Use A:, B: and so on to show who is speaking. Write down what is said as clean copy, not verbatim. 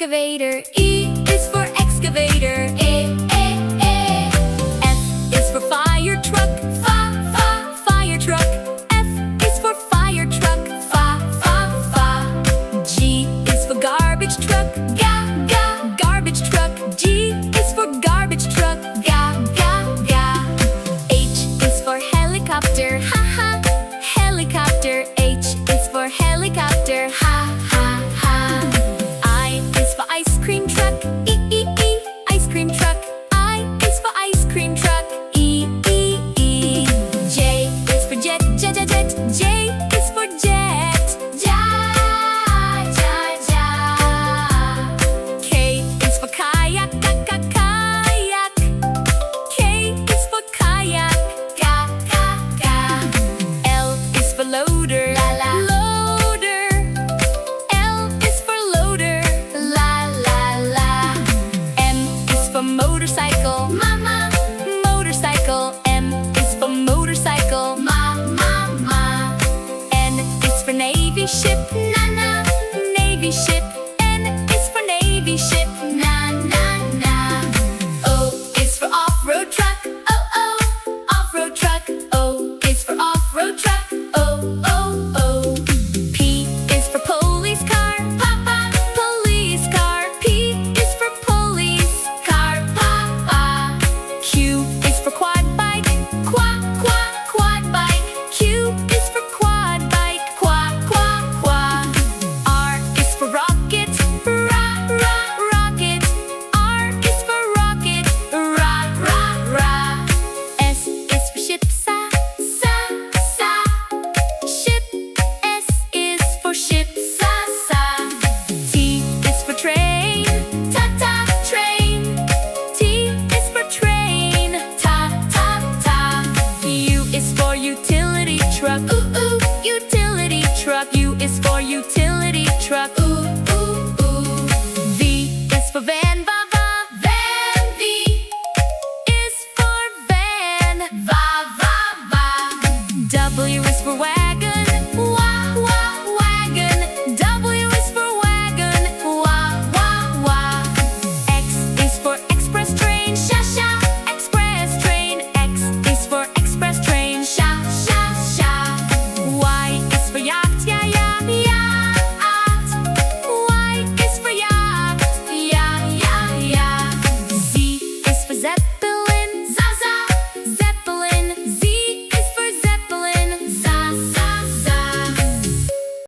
A: excavator. E is for excavator. F is for fire truck. Fire truck. F is for fire truck. G is for garbage truck. Garbage truck. G is for garbage truck. H is for helicopter. Helicopter. H is for helicopter. I is for ice cream truck. Ice cream truck. I is for ice cream truck. J is for jet. J is for jet. K is for kayak. Kayak. K is for kayak. L is for loader. Loader. L is for loader. M is for motorcycle. Motorcycle. M is for motorcycle. N is for navy ship.